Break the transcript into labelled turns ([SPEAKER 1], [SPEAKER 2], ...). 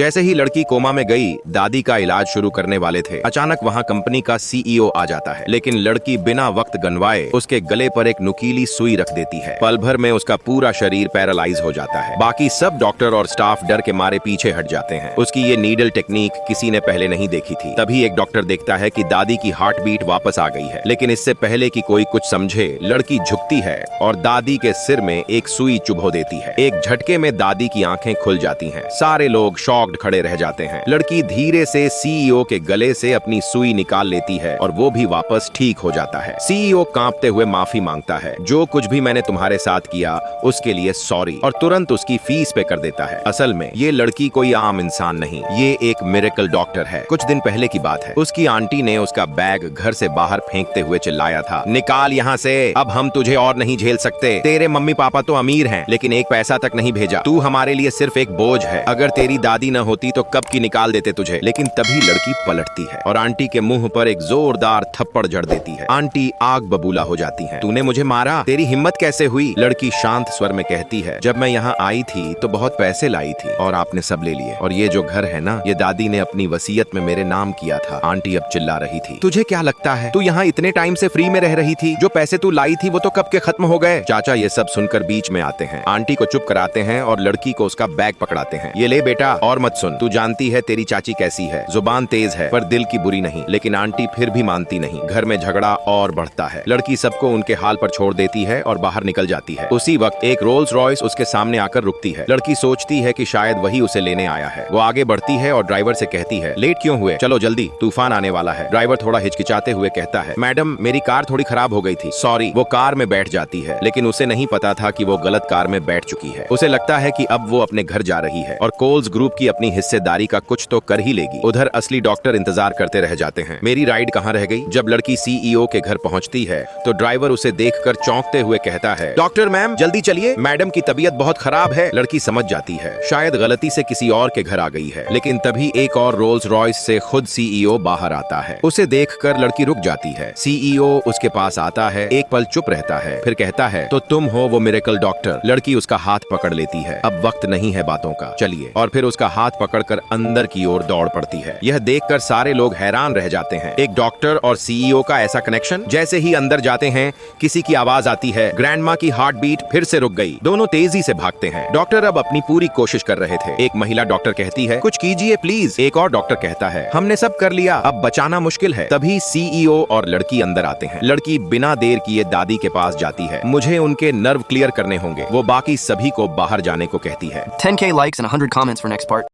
[SPEAKER 1] जैसे ही लड़की कोमा में गई, दादी का इलाज शुरू करने वाले थे, अचानक वहाँ कंपनी का सीईओ आ जाता है। लेकिन लड़की बिना वक्त गंवाए उसके गले पर एक नुकीली सुई रख देती है। पल भर में उसका पूरा शरीर पैरालाइज हो जाता है। बाकी सब डॉक्टर और स्टाफ डर के मारे पीछे हट जाते हैं। उसकी ये नीडल टेक्निक किसी ने पहले नहीं देखी थी। तभी एक डॉक्टर देखता है कि दादी की हार्ट बीट वापस आ गई है। लेकिन इससे पहले कि कोई कुछ समझे, लड़की झुकती है और दादी के सिर में एक सुई चुभो देती है। एक झटके में दादी की आंखें खुल जाती हैं। सारे लोग शॉक्ड खड़े रह जाते हैं। लड़की धीरे से सीईओ के गले से अपनी सुई निकाल लेती है और वो भी वापस ठीक हो जाता है। सीईओ कांपते हुए माफी मांगता है। जो कुछ भी मैंने तुम्हारे साथ किया उसके लिए सॉरी, और तुरंत उसकी फीस पे कर देता है। असल में ये लड़की कोई आम इंसान नहीं, ये एक मिरेकल डॉक्टर है। कुछ दिन पहले की बात है। उसकी आंटी ने उसका बैग घर से बाहर फेंकते हुए चिल्लाया था, निकाल यहाँ से, अब हम तुझे और नहीं झेल सकते। तेरे मम्मी पापा तो अमीर हैं, लेकिन एक पैसा तक नहीं भेजा। तू हमारे लिए सिर्फ एक बोझ है। अगर तेरी दादी न होती तो कब की निकाल देते तुझे। लेकिन तभी लड़की पलटती है और आंटी के मुंह पर एक जोरदार थप्पड़ जड़ देती है। आंटी आग बबूला हो जाती हैं। तूने मुझे मारा, तेरी हिम्मत कैसे हुई? लड़की शांत स्वर में कहती है, जब मैं यहाँ आई थी तो बहुत पैसे लाई थी और आपने सब ले लिए। और ये जो घर है ना, ये दादी ने अपनी वसीयत में मेरे नाम किया था। आंटी अब चिल्ला रही थी, तुझे क्या लगता है तू यहाँ इतने टाइम से फ्री में रह रही थी? जो पैसे तू लाई थी वो तो कब के खत्म हो गए। चाचा ये सब सुनकर बीच में आते हैं, आंटी को चुप कराते हैं और लड़की को उसका बैग पकड़ाते हैं। ये ले बेटा, और मत सुन। तू जानती है तेरी चाची कैसी है, जुबान तेज है पर दिल की बुरी नहीं। लेकिन आंटी फिर भी मानती नहीं। घर में झगड़ा और बढ़ता है। लड़की सबको उनके हाल पर छोड़ देती है और बाहर निकल जाती है। उसी वक्त एक रोल्स रॉयस उसके सामने आकर रुकती है। लड़की सोचती है कि शायद वही उसे लेने आया है। वो आगे बढ़ती है और ड्राइवर से कहती है, लेट क्यों हुए? चलो जल्दी, तूफान आने वाला है। ड्राइवर थोड़ा हिचकिचाते हुए कहता है, मैडम मेरी कार थोड़ी खराब हो गई थी, सॉरी। वो कार में बैठ जाती है, लेकिन उसे नहीं पता था कि वो गलत कार में बैठ चुकी है। उसे लगता है कि अब वो अपने घर जा रही है और कोल्स ग्रुप की अपनी हिस्सेदारी का कुछ तो कर ही लेगी। उधर असली डॉक्टर इंतजार करते रह जाते हैं। मेरी राइड कहाँ रह गई? जब लड़की सीईओ के घर पहुंचती है तो ड्राइवर उसे देखकर चौंकते हुए कहता है, डॉक्टर मैम जल्दी चलिए, मैडम की तबीयत बहुत खराब है। लड़की समझ जाती है शायद गलती से किसी और के घर आ गई है। लेकिन तभी एक और रोल्स रॉयस से खुद सीईओ बाहर आता है। उसे देखकर लड़की रुक जाती है। सीईओ उसके पास आता है, एक पल चुप रहता है, फिर कहता है, तो तुम हो वो मिरेकल डॉक्टर? लड़की उसका हाथ पकड़ लेती है। अब वक्त नहीं है बातों का, चलिए। और फिर उसका हाथ पकड़कर अंदर की ओर दौड़ पड़ती है। यह देखकर सारे लोग हैरान रह जाते हैं। एक डॉक्टर और सीईओ का ऐसा कनेक्शन। जैसे ही अंदर जाते हैं किसी की आवाज आती है, ग्रैंडमा की हार्ट बीट फिर से रुक गई। दोनों तेजी से भागते हैं। डॉक्टर अब अपनी पूरी कोशिश कर रहे थे। एक महिला डॉक्टर कहती है, कुछ कीजिए प्लीज। एक और डॉक्टर कहता है, हमने सब कर लिया, अब बचाना मुश्किल है। तभी सीईओ और लड़की अंदर आते हैं। लड़की बिना देर किए दादी के पास जाती है। मुझे उनके नर्व क्लियर करने होंगे। वो बाकी सभी को बाहर जाने को कहती है।
[SPEAKER 2] 10K likes and 100 comments for next part.